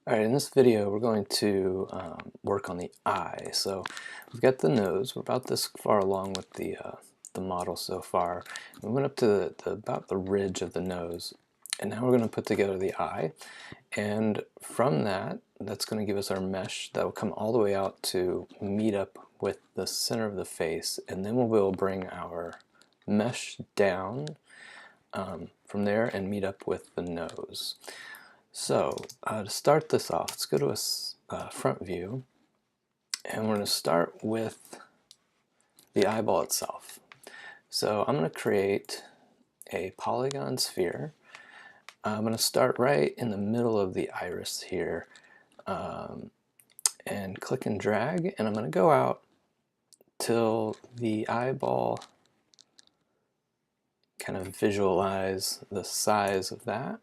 Alright, in this video we're going to work on the eye. So we've got the nose. We're about this far along with the model so far. We went up to about the ridge of the nose, and now we're going to put together the eye. And from that, that's going to give us our mesh that will come all the way out to meet up with the center of the face, and then we'll bring our mesh down from there and meet up with the nose. So to start this off, let's go to a front view, and we're going to start with the eyeball itself. So I'm going to create a polygon sphere. I'm going to start right in the middle of the iris here, and click and drag, and I'm going to go out till the eyeball, kind of visualize the size of that.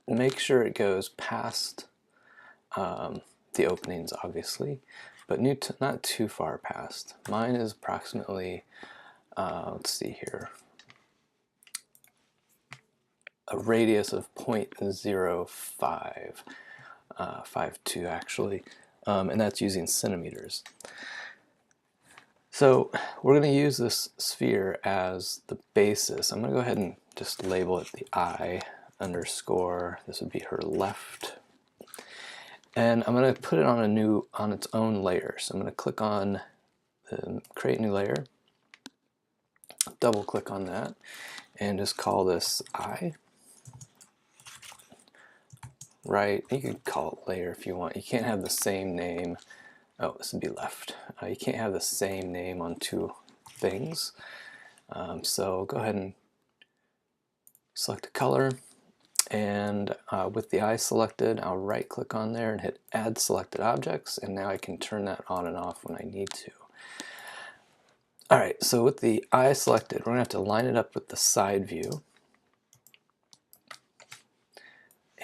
Make sure it goes past the openings, obviously, but not too far past. Mine is approximately, let's see here, a radius of 0.05, 52 actually, and that's using centimeters. So we're going to use this sphere as the basis. I'm going to go ahead and just label it the eye underscore. This would be her left. And I'm going to put it on its own layer. So I'm going to click on create new layer, double click on that, and just call this eye. Right, you can call it layer if you want. You can't have the same name. Oh, this would be left. You can't have the same name on two things. So go ahead and select a color. And with the eye selected, I'll right click on there and hit add selected objects, and now I can turn that on and off when I need to. Alright, so with the eye selected, we're going to have to line it up with the side view.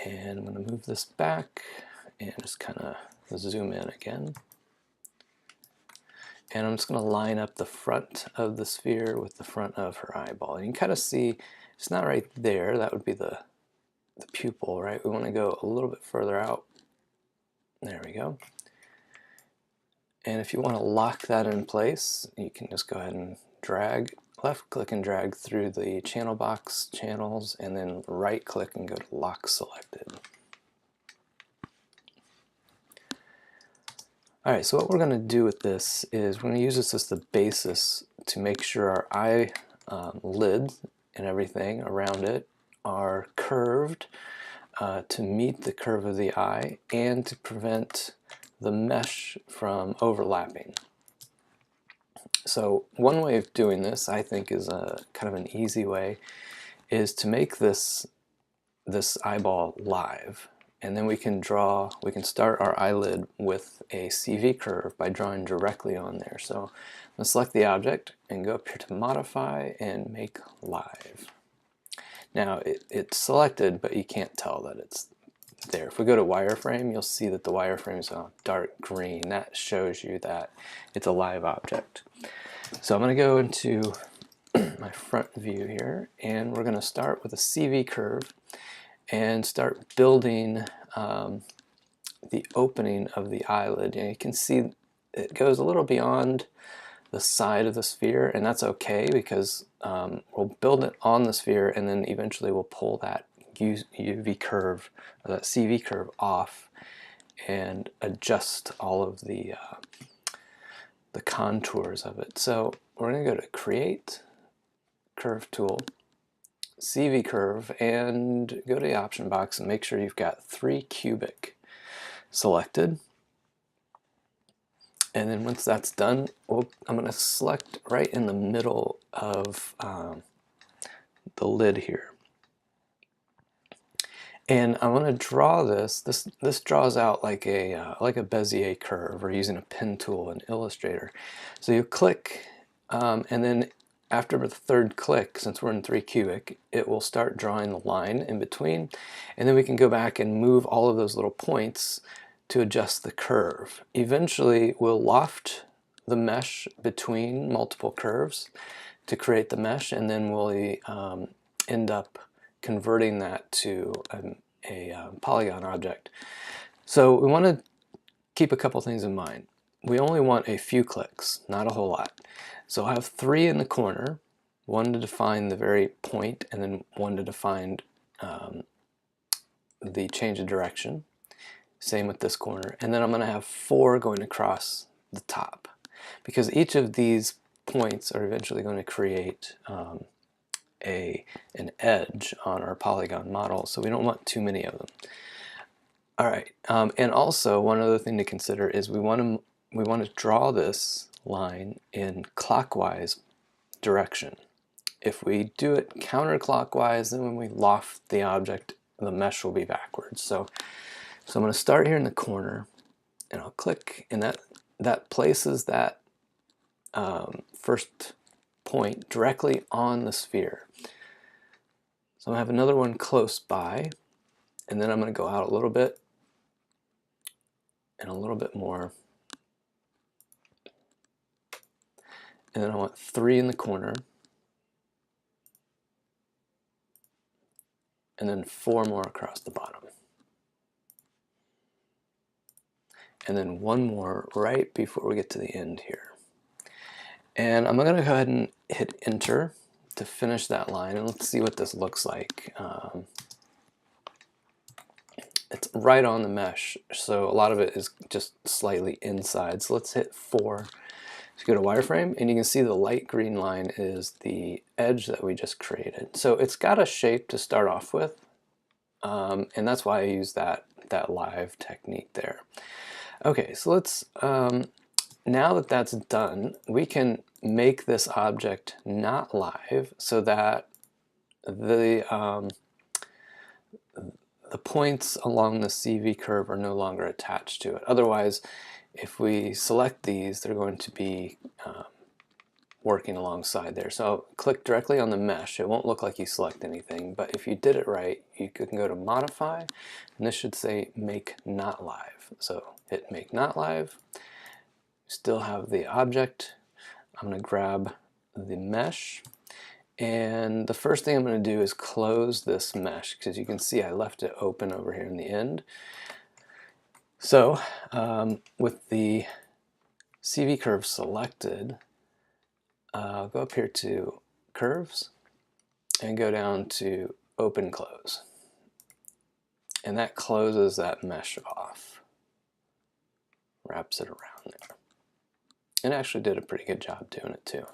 And I'm going to move this back and just kind of zoom in again. And I'm just going to line up the front of the sphere with the front of her eyeball. And you can kind of see it's not right there. That would be the pupil, right? We want to go a little bit further out. There we go. And if you want to lock that in place, you can just go ahead and drag, left click and drag through the channel box channels, and then right click and go to lock selected. Alright, so what we're going to do with this is we're going to use this as the basis to make sure our eye lid and everything around it are curved to meet the curve of the eye and to prevent the mesh from overlapping. So one way of doing this, I think, is kind of an easy way, is to make this eyeball live. And then we can start our eyelid with a CV curve by drawing directly on there. So let's select the object and go up here to modify and make live. Now it's selected, but you can't tell that it's there. If we go to wireframe, you'll see that the wireframe is a dark green. That shows you that it's a live object. So I'm going to go into my front view here, and we're going to start with a CV curve and start building the opening of the eyelid. And you can see it goes a little beyond the side of the sphere, and that's okay because we'll build it on the sphere, and then eventually we'll pull that UV curve, or that CV curve, off and adjust all of the contours of it. So we're going to go to Create, Curve Tool, CV Curve, and go to the option box and make sure you've got 3 cubic selected. And then once that's done, I'm going to select right in the middle of the lid here. And I want to draw this. This draws out like a Bezier curve. We're using a pen tool in Illustrator. So you click, and then after the third click, since we're in 3 cubic, it will start drawing the line in between. And then we can go back and move all of those little points to adjust the curve. Eventually, we'll loft the mesh between multiple curves to create the mesh, and then we'll end up converting that to polygon object. So we want to keep a couple things in mind. We only want a few clicks, not a whole lot. So I'll have 3 in the corner, 1 to define the very point, and then 1 to define the change of direction. Same with this corner. And then I'm going to have 4 going across the top, because each of these points are eventually going to create an edge on our polygon model, so we don't want too many of them. All right, and also one other thing to consider is we want to draw this line in clockwise direction. If we do it counterclockwise, then when we loft the object, the mesh will be backwards. So I'm going to start here in the corner, and I'll click, and that places that first point directly on the sphere. So I have another one close by, and then I'm going to go out a little bit and a little bit more. And then I want 3 in the corner, and then 4 more across the bottom. And then 1 more right before we get to the end here. And I'm going to go ahead and hit enter to finish that line, and let's see what this looks like. It's right on the mesh, so a lot of it is just slightly inside. So let's hit 4 to go to wireframe, and you can see the light green line is the edge that we just created. So it's got a shape to start off with, and that's why I use that live technique there. Okay, so let's, now that that's done, we can make this object not live so that the points along the CV curve are no longer attached to it. Otherwise, if we select these, they're going to be working alongside there. So click directly on the mesh. It won't look like you select anything, but if you did it right, you can go to modify, and this should say make not live. So hit make not live. Still have the object. I'm going to grab the mesh, and the first thing I'm going to do is close this mesh, because you can see I left it open over here in the end. So with the CV curve selected, I'll go up here to curves and go down to open close, and that closes that mesh off, wraps it around there. It actually did a pretty good job doing it too.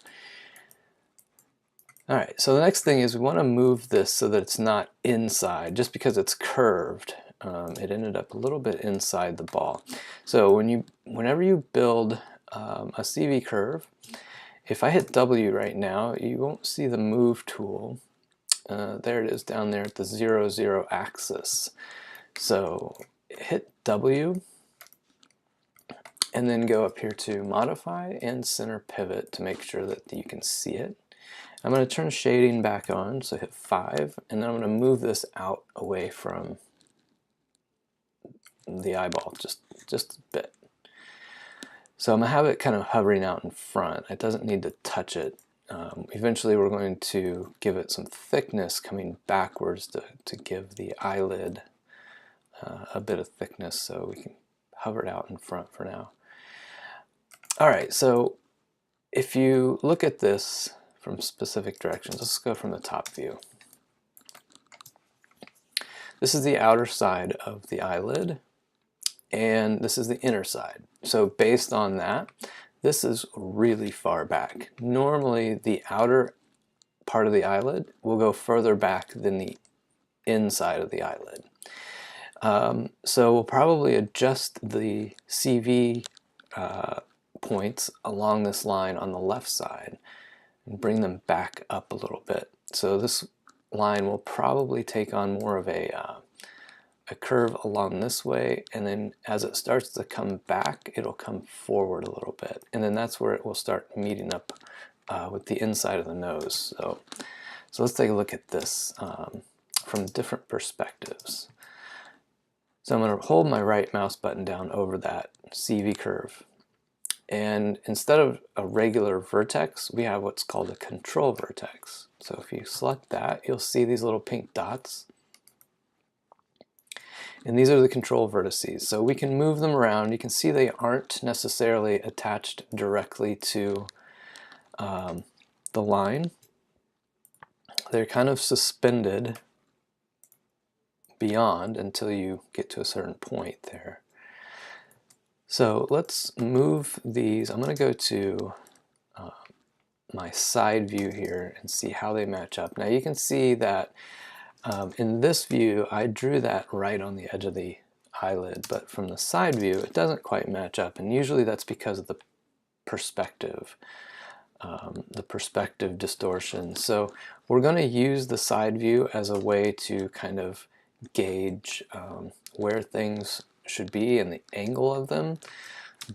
All right, so the next thing is we want to move this so that it's not inside. Just because it's curved, it ended up a little bit inside the ball. So whenever you build a CV curve, if I hit W right now, you won't see the move tool. There it is down there at the 0, 0 axis. So hit W, and then go up here to modify and center pivot to make sure that you can see it. I'm going to turn shading back on, so hit 5, and then I'm going to move this out away from the eyeball just a bit. So I'm going to have it kind of hovering out in front. It doesn't need to touch it. Eventually we're going to give it some thickness coming backwards to give the eyelid a bit of thickness, so we can hover it out in front for now. All right, so if you look at this from specific directions, let's go from the top view. This is the outer side of the eyelid, and this is the inner side. So based on that, this is really far back. Normally the outer part of the eyelid will go further back than the inside of the eyelid. So we'll probably adjust the CV points along this line on the left side and bring them back up a little bit. So this line will probably take on more of a curve along this way, and then as it starts to come back, it'll come forward a little bit, and then that's where it will start meeting up with the inside of the nose. So let's take a look at this from different perspectives. So I'm going to hold my right mouse button down over that CV curve, and instead of a regular vertex, we have what's called a control vertex. So if you select that, you'll see these little pink dots. And these are the control vertices. So we can move them around. You can see they aren't necessarily attached directly to the line. They're kind of suspended beyond until you get to a certain point there. So let's move these. I'm going to go to my side view here and see how they match up. Now you can see that in this view I drew that right on the edge of the eyelid, but from the side view it doesn't quite match up, and usually that's because of the perspective distortion. So we're going to use the side view as a way to kind of gauge where things should be and the angle of them,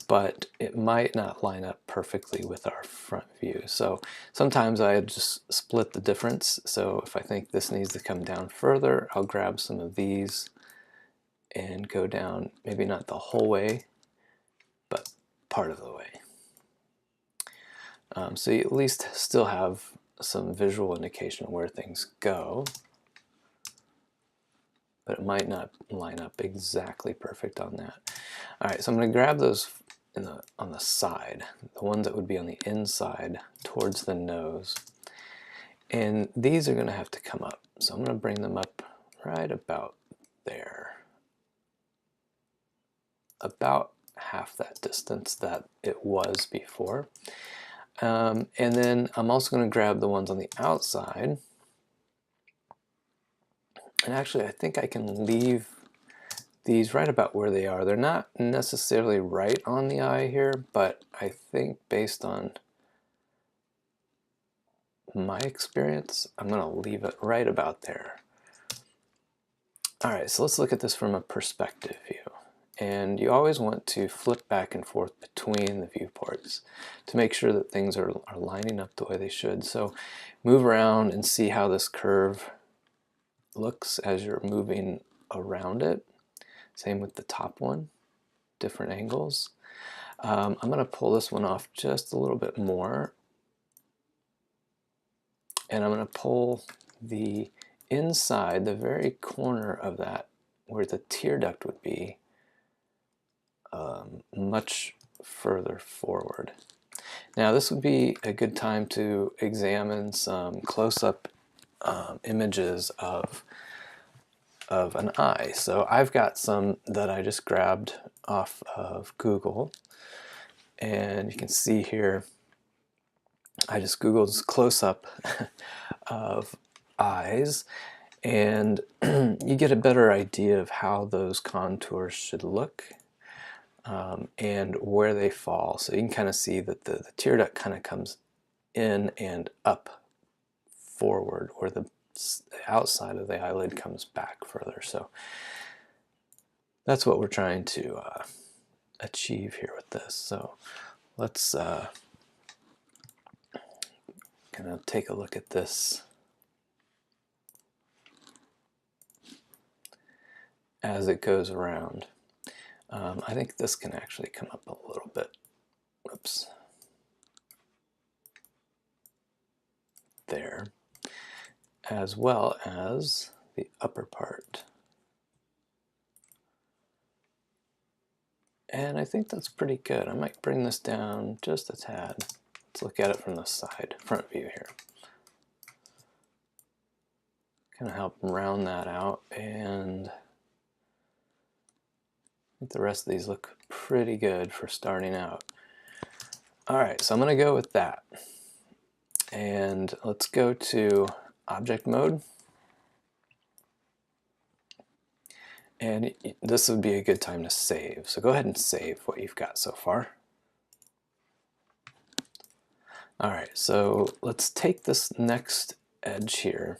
but it might not line up perfectly with our front view. So sometimes I just split the difference. So if I think this needs to come down further, I'll grab some of these and go down, maybe not the whole way, but part of the way. So you at least still have some visual indication of where things go, but it might not line up exactly perfect on that. All right, so I'm going to grab those on the side, the ones that would be on the inside towards the nose, and these are going to have to come up. So I'm going to bring them up right about there, about half that distance that it was before. And then I'm also going to grab the ones on the outside, and actually I think I can leave these right about where they are. They're not necessarily right on the eye here, but I think based on my experience, I'm going to leave it right about there. All right, so let's look at this from a perspective view. And you always want to flip back and forth between the viewports to make sure that things are lining up the way they should. So move around and see how this curve looks as you're moving around it. Same with the top one, different angles. I'm going to pull this one off just a little bit more, and I'm going to pull the inside, the very corner of that where the tear duct would be, much further forward. Now this would be a good time to examine some close-up images of an eye. So I've got some that I just grabbed off of Google, and you can see here I just Googled close-up of eyes, and you get a better idea of how those contours should look and where they fall. So you can kind of see that the tear duct kind of comes in and up forward, where the outside of the eyelid comes back further. So that's what we're trying to achieve here with this. So let's kind of take a look at this as it goes around. I think this can actually come up a little bit. Whoops. There. As well as the upper part. And I think that's pretty good. I might bring this down just a tad. Let's look at it from the side, front view here. Kind of help round that out, and I think the rest of these look pretty good for starting out. All right, so I'm going to go with that. And let's go to object mode. And this would be a good time to save. So go ahead and save what you've got so far. All right, so let's take this next edge here,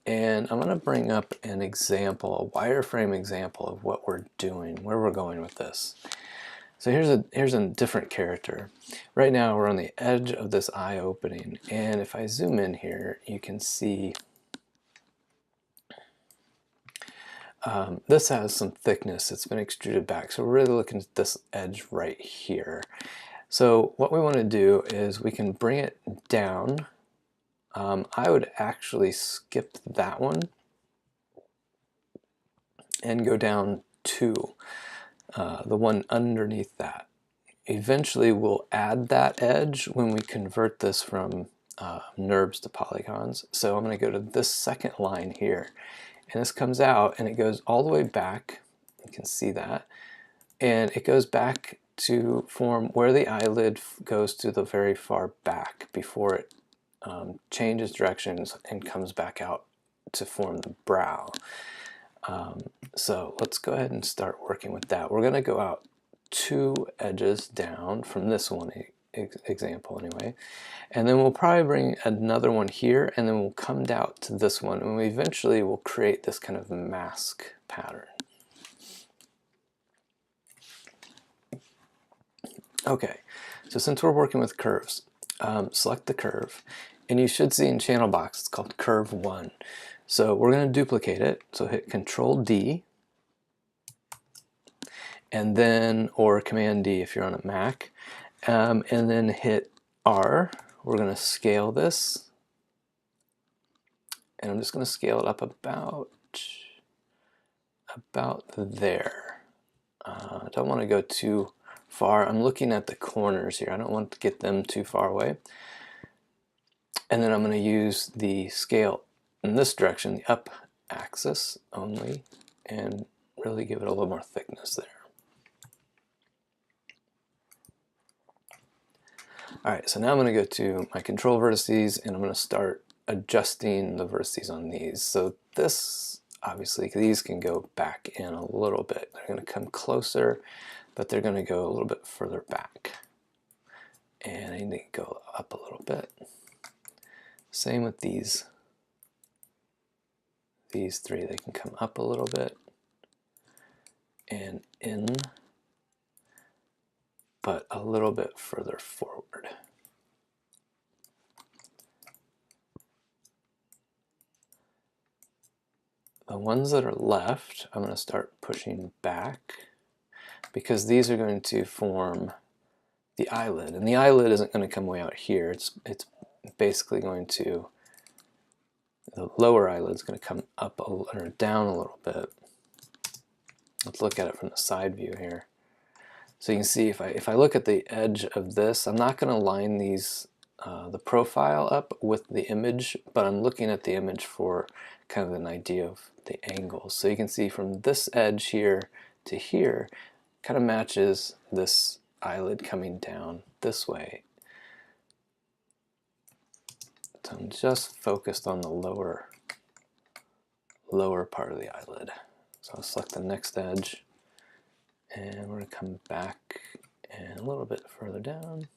and I'm going to bring up an example, a wireframe example of what we're doing, where we're going with this. So here's a different character. Right now we're on the edge of this eye opening, and if I zoom in here, you can see this has some thickness. It's been extruded back. So we're really looking at this edge right here. So what we want to do is we can bring it down. I would actually skip that one and go down 2, the one underneath that. Eventually we'll add that edge when we convert this from Nurbs to polygons. So I'm going to go to this second line here, and this comes out and it goes all the way back. You can see that, and it goes back to form where the eyelid goes to the very far back before it changes directions and comes back out to form the brow. So let's go ahead and start working with that. We're going to go out 2 edges down from this one example anyway, and then we'll probably bring another one here, and then we'll come down to this one, and we eventually will create this kind of mask pattern. Okay, so since we're working with curves, select the curve, and you should see in channel box it's called curve 1. So we're going to duplicate it, so hit Control D, and then, or Command D if you're on a Mac, and then hit R. We're going to scale this, and I'm just going to scale it up about there. I don't want to go too far. I'm looking at the corners here. I don't want to get them too far away. And then I'm going to use the scale in this direction, the up axis only, and really give it a little more thickness there. Alright, so now I'm going to go to my control vertices, and I'm going to start adjusting the vertices on these. So this, obviously, these can go back in a little bit. They're going to come closer, but they're going to go a little bit further back. And I need to go up a little bit. Same with these. These 3, they can come up a little bit and in, but a little bit further forward. The ones that are left, I'm going to start pushing back, because these are going to form the eyelid, and the eyelid isn't going to come way out here. It's basically going to, the lower eyelid's going to come up or down a little bit. Let's look at it from the side view here. So you can see if I look at the edge of this, I'm not going to line these the profile up with the image, but I'm looking at the image for kind of an idea of the angles. So you can see from this edge here to here, kind of matches this eyelid coming down this way. So I'm just focused on the lower part of the eyelid. So I'll select the next edge, and we're going to come back and a little bit further down.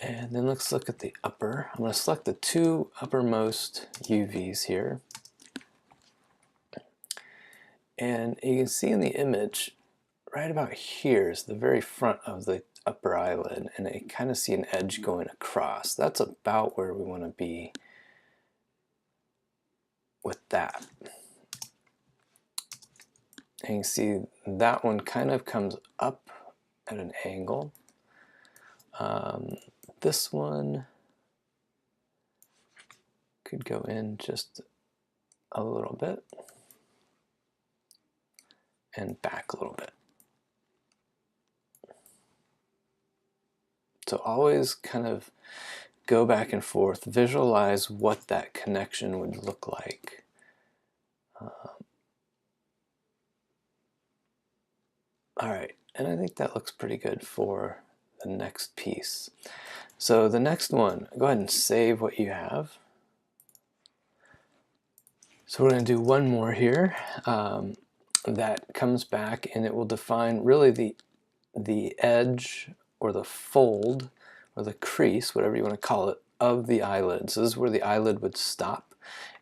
And then let's look at the upper. I'm going to select the 2 uppermost UVs here. And you can see in the image, right about here is the very front of the upper eyelid, and I kind of see an edge going across. That's about where we want to be with that. And you can see that one kind of comes up at an angle. This one could go in just a little bit and back a little bit. So always kind of go back and forth, visualize what that connection would look like. All right, and I think that looks pretty good for the next piece. So the next one, go ahead and save what you have. So we're going to do one more here that comes back, and it will define really the edge or the fold or the crease, whatever you want to call it, of the eyelid. So this is where the eyelid would stop,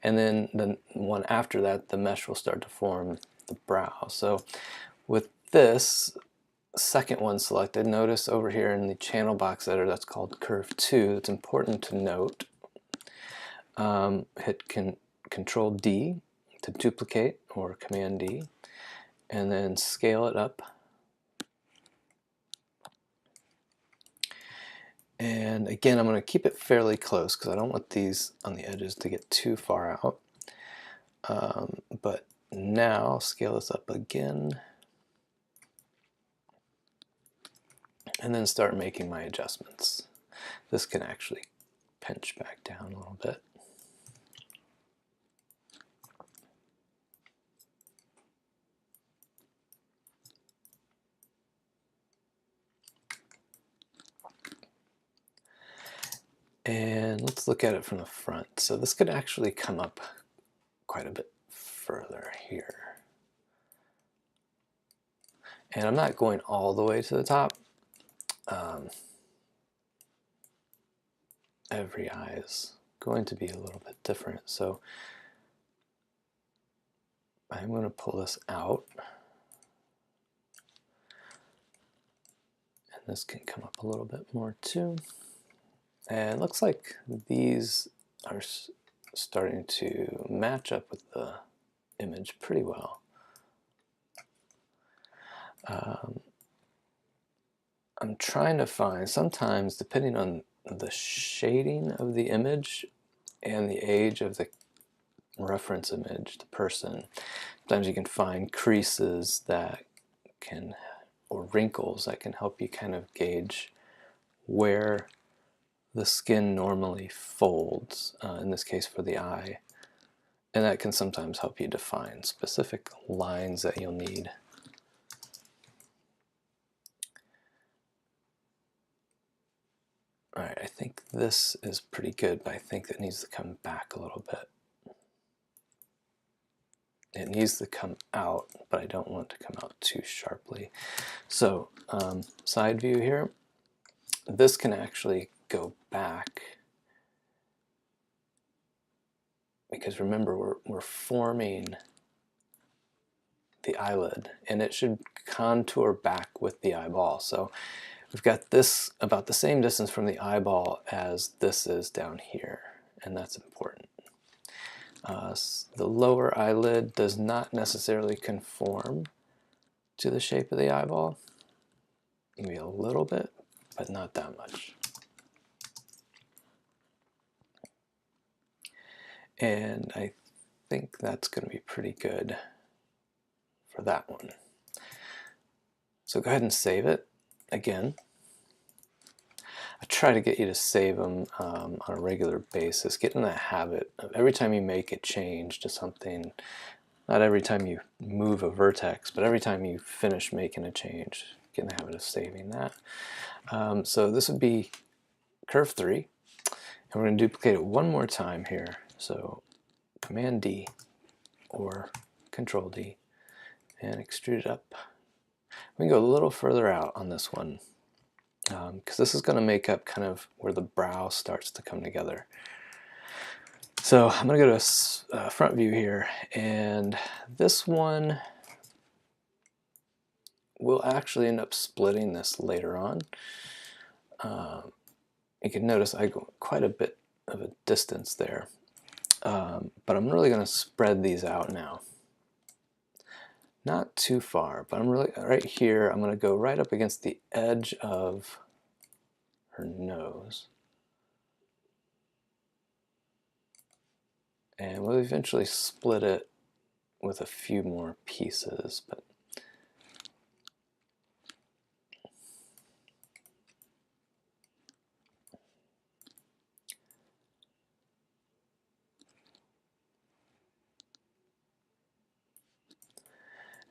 and then the one after that, the mesh will start to form the brow. So with this second one selected, notice over here in the channel box editor that's called curve 2. It's important to note. Hit Control D, to duplicate, or Command D, and then scale it up. And again, I'm going to keep it fairly close because I don't want these on the edges to get too far out. But now I'll scale this up again and then start making my adjustments. This can actually pinch back down a little bit. And let's look at it from the front. So this could actually come up quite a bit further here. And I'm not going all the way to the top. Every eye is going to be a little bit different. So I'm going to pull this out. And this can come up a little bit more too. And it looks like these are starting to match up with the image pretty well. I'm trying to find, sometimes depending on the shading of the image and the age of the reference image, the person, sometimes you can find creases that can, or wrinkles that can help you kind of gauge where the skin normally folds, in this case for the eye, and that can sometimes help you define specific lines that you'll need. All right, I think this is pretty good, but I think it needs to come back a little bit. It needs to come out, but I don't want it to come out too sharply. So, side view here, this can actually go back, because remember, we're forming the eyelid, and it should contour back with the eyeball. So we've got this about the same distance from the eyeball as this is down here, and that's important. The lower eyelid does not necessarily conform to the shape of the eyeball. Maybe a little bit, but not that much. And I think that's going to be pretty good for that one. So go ahead and save it again. I try to get you to save them on a regular basis. Get in that habit of every time you make a change to something, not every time you move a vertex, but every time you finish making a change, get in the habit of saving that. So this would be curve 3, and we're going to duplicate it one more time here. So Command D or Control D and extrude it up. We can go a little further out on this one, because this is going to make up kind of where the brow starts to come together. So I'm going to go to a front view here, and this one we'll actually end up splitting this later on. You can notice I go quite a bit of a distance there, but I'm really going to spread these out now. Not too far, but I'm really right here. I'm going to go right up against the edge of her nose, and we'll eventually split it with a few more pieces. But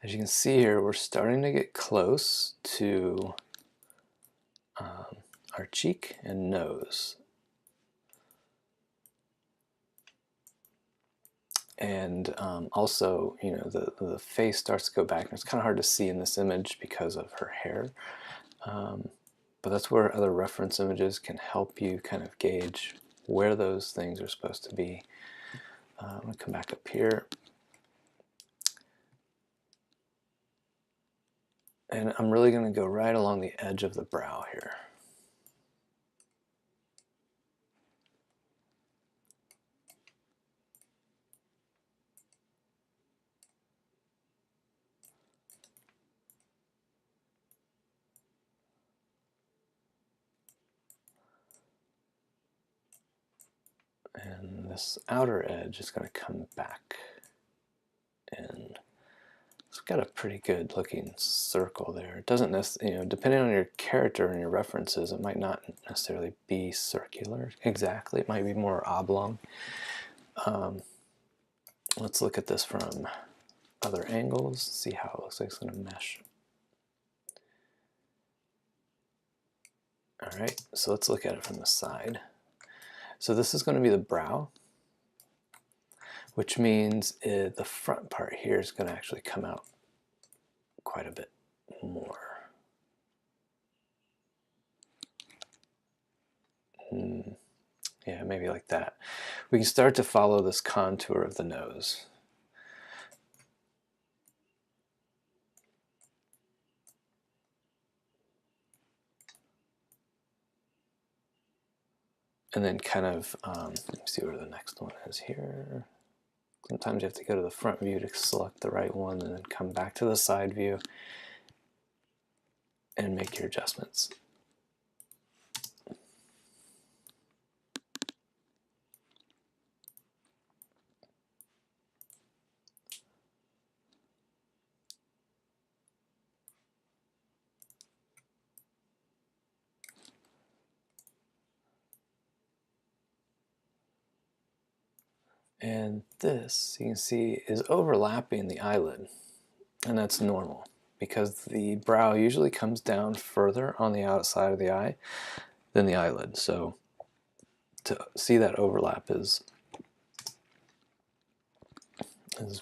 as you can see here, we're starting to get close to our cheek and nose. And also, you know, the face starts to go back, and it's kind of hard to see in this image because of her hair. But that's where other reference images can help you kind of gauge where those things are supposed to be. I'm going to come back up here. And I'm really going to go right along the edge of the brow here. this outer edge is going to come back in. It's got a pretty good looking circle there. It doesn't necessarily, depending on your character and your references, it might not necessarily be circular exactly. It might be more oblong. Let's look at this from other angles, see how it looks like it's going to mesh. All right, so let's look at it from the side. So this is going to be the brow, which means the front part here is going to actually come out quite a bit more. Yeah, maybe like that. We can start to follow this contour of the nose. And then kind of, let me see where the next one is here. Sometimes you have to go to the front view to select the right one and then come back to the side view and make your adjustments. And this, you can see, is overlapping the eyelid, and that's normal because the brow usually comes down further on the outside of the eye than the eyelid. So to see that overlap is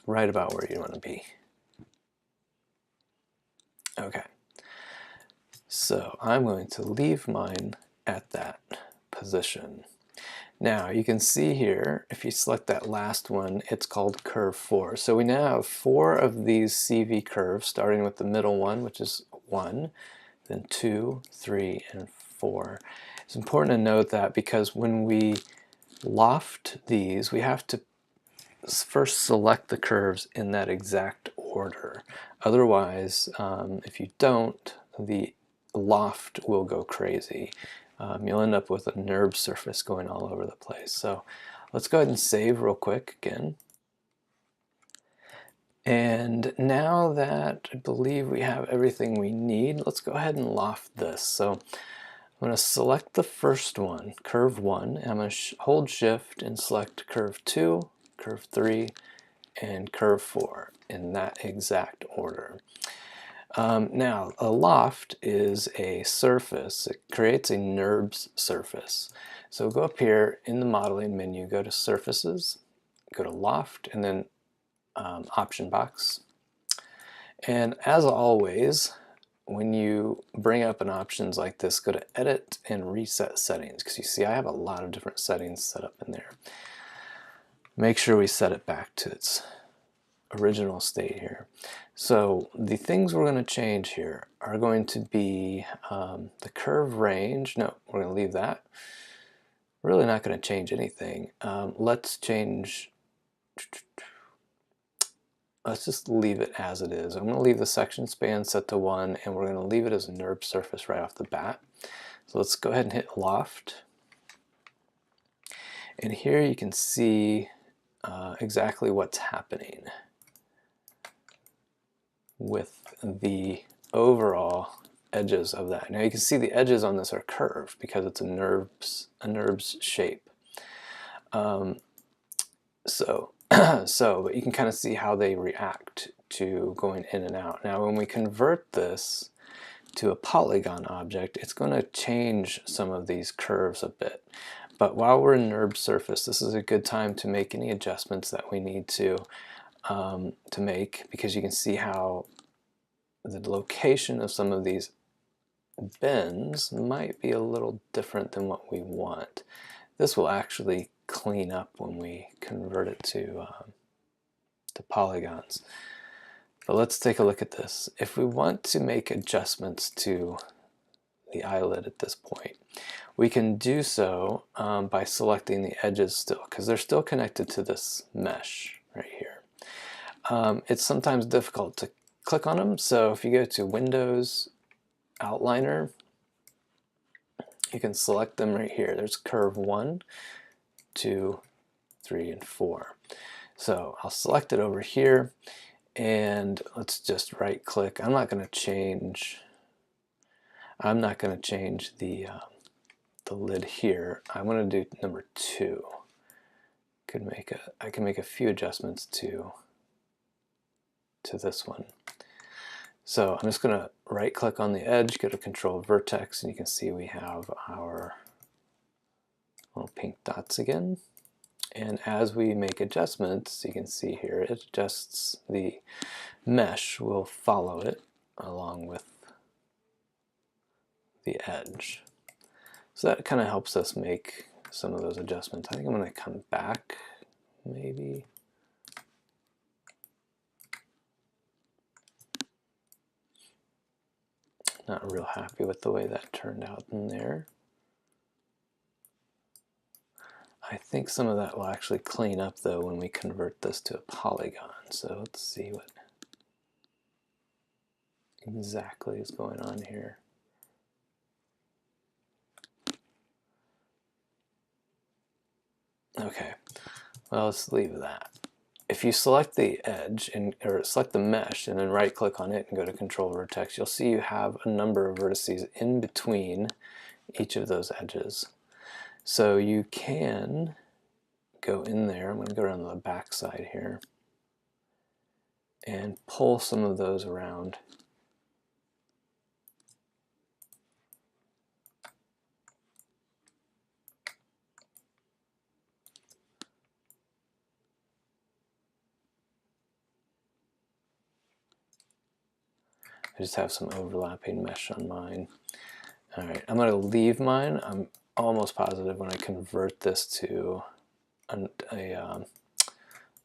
right about where you want to be. Okay, so I'm going to leave mine at that position. Now you can see here, if you select that last one, it's called curve 4. So we now have 4 of these CV curves, starting with the middle one, which is 1, then 2, 3, and 4. It's important to note that because when we loft these, we have to first select the curves in that exact order. Otherwise, if you don't, the loft will go crazy. You'll end up with a Nurbs surface going all over the place. So let's go ahead and save real quick again. And now that I believe we have everything we need, let's go ahead and loft this. So I'm going to select the first one, curve 1, and I'm going to hold shift and select curve 2, curve 3, and curve 4 in that exact order. Now, a loft is a surface. It creates a Nurbs surface. So go up here in the modeling menu, go to surfaces, go to loft, and then option box. And as always, when you bring up an options like this, go to edit and reset settings, because you see I have a lot of different settings set up in there. Make sure we set it back to its original state here. So the things we're going to change here are going to be the curve range. No, we're going to leave that. Really not going to change anything. Let's just leave it as it is. I'm going to leave the section span set to 1, and we're going to leave it as a Nurbs surface right off the bat. So let's go ahead and hit loft. And here you can see exactly what's happening with the overall edges of that. Now you can see the edges on this are curved because it's a Nurbs shape. But you can kind of see how they react to going in and out. Now when we convert this to a polygon object, it's going to change some of these curves a bit. But while we're in Nurbs surface, this is a good time to make any adjustments that we need to make, because you can see how the location of some of these bends might be a little different than what we want. This will actually clean up when we convert it to polygons. But let's take a look at this. If we want to make adjustments to the eyelid at this point, we can do so by selecting the edges still, because they're still connected to this mesh right here. It's sometimes difficult to click on them, so if you go to Windows, Outliner, you can select them right here. There's curve 1, 2, 3, and 4. So I'll select it over here, and let's just right click. I'm not going to change the lid here. I'm going to do number 2. I can make a few adjustments to this one. So I'm just going to right click on the edge, go to Control Vertex, and you can see we have our little pink dots again. And as we make adjustments, you can see here it adjusts, the mesh will follow it along with the edge. So that kind of helps us make some of those adjustments. I think I'm going to come back maybe. Not real happy with the way that turned out in there. I think some of that will actually clean up though when we convert this to a polygon. So let's see what exactly is going on here. Okay, well, let's leave that. If you select the edge or select the mesh and then right click on it and go to Control Vertex, you'll see you have a number of vertices in between each of those edges. So you can go in there. I'm going to go around the back side here and pull some of those around. I just have some overlapping mesh on mine. All right, I'm going to leave mine. I'm almost positive when I convert this to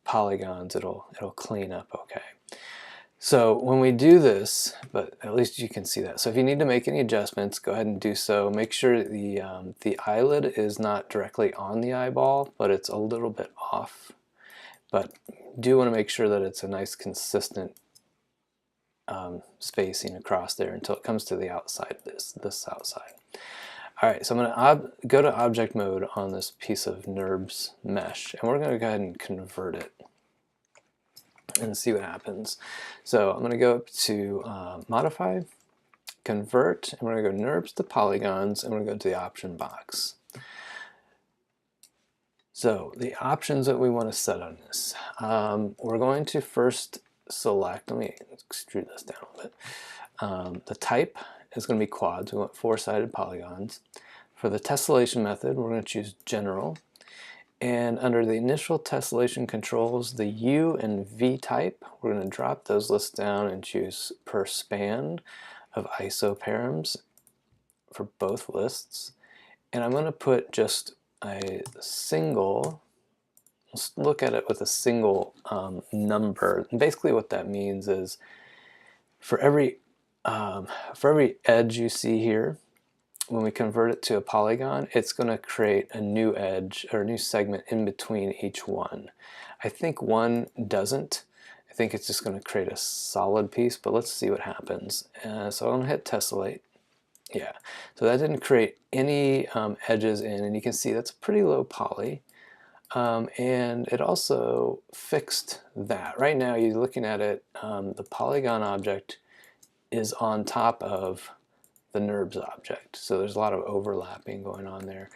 polygons, it'll clean up okay. So when we do this, but at least you can see that. So if you need to make any adjustments, go ahead and do so. Make sure the eyelid is not directly on the eyeball, but it's a little bit off. But do want to make sure that it's a nice consistent spacing across there until it comes to the outside of this outside. All right, so I'm going to go to object mode on this piece of Nurbs mesh, and we're going to go ahead and convert it and see what happens. So I'm going to go up to modify, convert, and we're going to go Nurbs to polygons, and we're going to go to the option box. So the options that we want to set on this, we're going to first select, let me extrude this down a bit. The type is going to be quads. We want 4-sided polygons. For the tessellation method, we're going to choose general. And under the initial tessellation controls, the U and V type, we're going to drop those lists down and choose per span of isoparams for both lists. And I'm going to put just a single, let's look at it with a single number. And basically what that means is for every edge you see here, when we convert it to a polygon, it's going to create a new edge or a new segment in between each one. I think one doesn't. I think it's just going to create a solid piece, but let's see what happens. So I'm going to hit tessellate. Yeah, so that didn't create any edges in, and you can see that's pretty low poly. And it also fixed that. Right now, you're looking at it, the polygon object is on top of the Nurbs object. So there's a lot of overlapping going on there.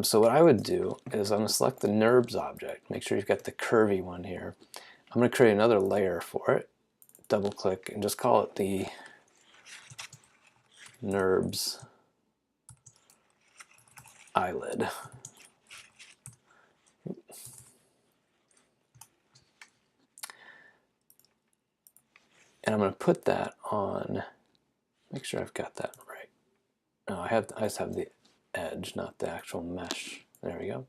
So what I would do is I'm going to select the Nurbs object. Make sure you've got the curvy one here. I'm going to create another layer for it. Double click and just call it the Nurbs eyelid. And I'm going to put that on, make sure I've got that right. No, I just have the edge, not the actual mesh. There we go.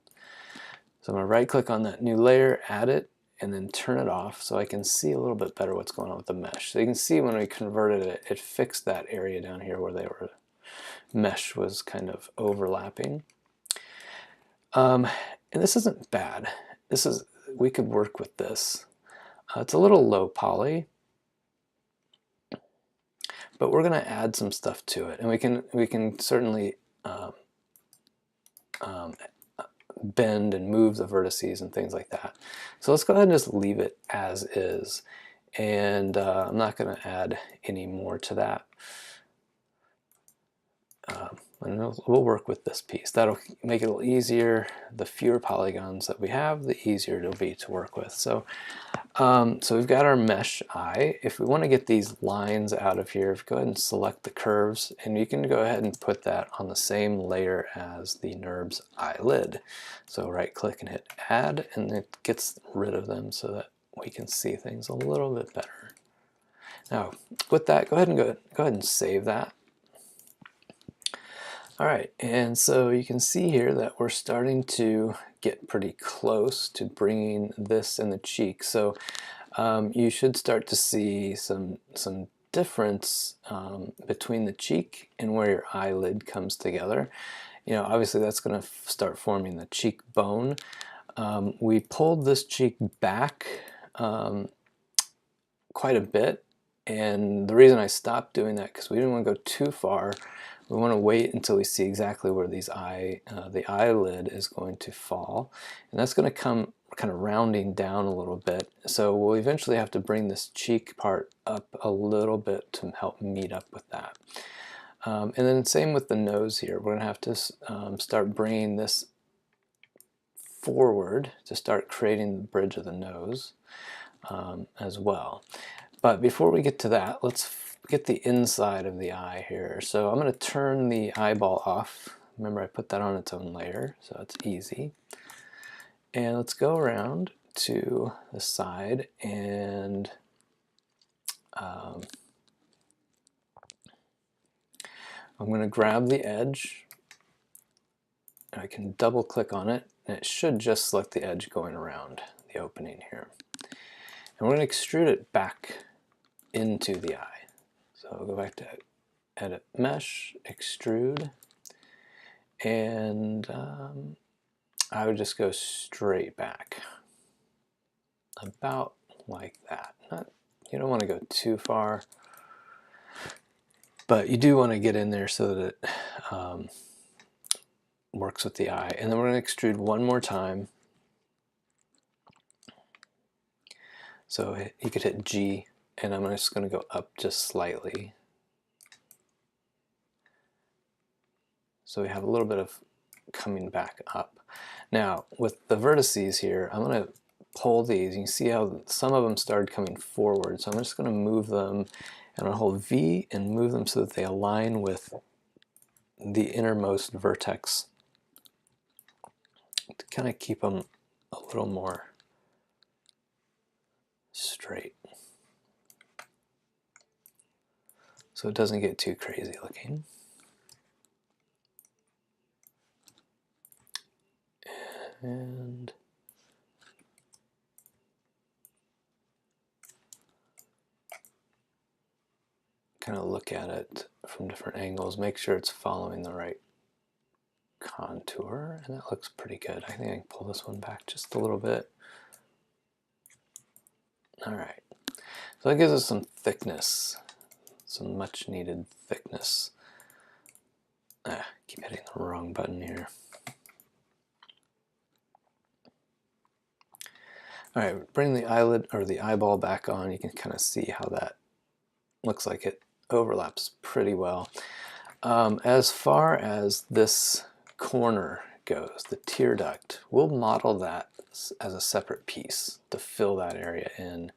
So I'm going to right click on that new layer, add it, and then turn it off so I can see a little bit better what's going on with the mesh. So you can see when we converted it, it fixed that area down here where mesh was kind of overlapping. And this isn't bad. We could work with this. It's a little low poly, but we're going to add some stuff to it, and we can certainly bend and move the vertices and things like that. So let's go ahead and just leave it as is. And I'm not going to add any more to that. And we'll work with this piece. That'll make it a little easier. The fewer polygons that we have, the easier it'll be to work with. So, so we've got our mesh eye. If we want to get these lines out of here, go ahead and select the curves, and you can go ahead and put that on the same layer as the Nurbs eyelid. So right click and hit add, and it gets rid of them so that we can see things a little bit better. Now with that, go ahead and save that. All right, and so you can see here that we're starting to get pretty close to bringing this in the cheek. So you should start to see some difference between the cheek and where your eyelid comes together. You know, obviously that's going to start forming the cheekbone. We pulled this cheek back quite a bit, and the reason I stopped doing that because we didn't want to go too far. We want to wait until we see exactly where the eyelid is going to fall, and that's going to come kind of rounding down a little bit. So we'll eventually have to bring this cheek part up a little bit to help meet up with that. And then same with the nose here. We're going to have to start bringing this forward to start creating the bridge of the nose as well. But before we get to that, let's get the inside of the eye here. So I'm going to turn the eyeball off. Remember, I put that on its own layer, so it's easy. And let's go around to the side, and I'm going to grab the edge. I can double click on it, and it should just select the edge going around the opening here. And we're going to extrude it back into the eye. So I'll go back to Edit Mesh, Extrude, and I would just go straight back, about like that. You don't want to go too far, but you do want to get in there so that it works with the eye. And then we're going to extrude one more time. So you could hit G, and I'm just going to go up just slightly. So we have a little bit of coming back up. Now with the vertices here, I'm going to pull these. You can see how some of them started coming forward. So I'm just going to move them, and I'm going to hold V and move them so that they align with the innermost vertex to kind of keep them a little more straight, so it doesn't get too crazy looking. And kind of look at it from different angles, make sure it's following the right contour, and that looks pretty good. I think I can pull this one back just a little bit. All right, so that gives us some thickness, some much needed thickness. Keep hitting the wrong button here. All right, bring the eyelid or the eyeball back on. You can kind of see how that looks like it overlaps pretty well. As far as this corner goes, the tear duct, we'll model that as a separate piece to fill that area in.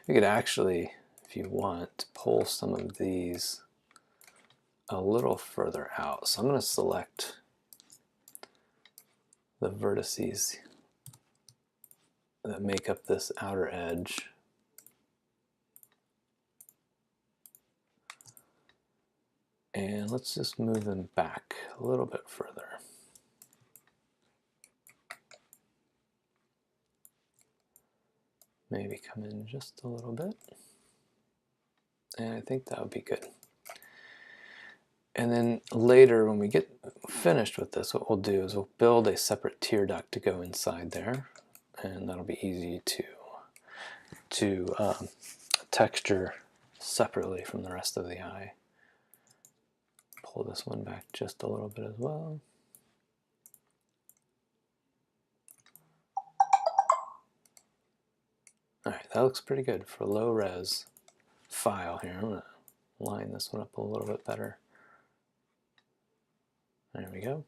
You could actually, if you want, pull some of these a little further out. So I'm going to select the vertices that make up this outer edge. And let's just move them back a little bit further. Maybe come in just a little bit. And I think that would be good. And then later when we get finished with this, what we'll do is we'll build a separate tear duct to go inside there. And that'll be easy to texture separately from the rest of the eye. Pull this one back just a little bit as well. Alright, that looks pretty good for a low res file here. I'm going to line this one up a little bit better. There we go.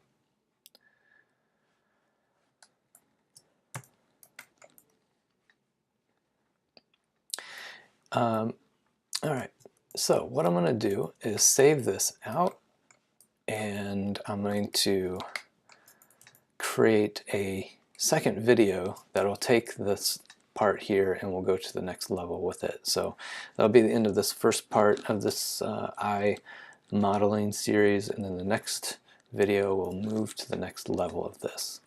Alright, so what I'm going to do is save this out, and I'm going to create a second video that'll take this part here and we'll go to the next level with it. So that'll be the end of this first part of this eye modeling series, and then the next video will move to the next level of this.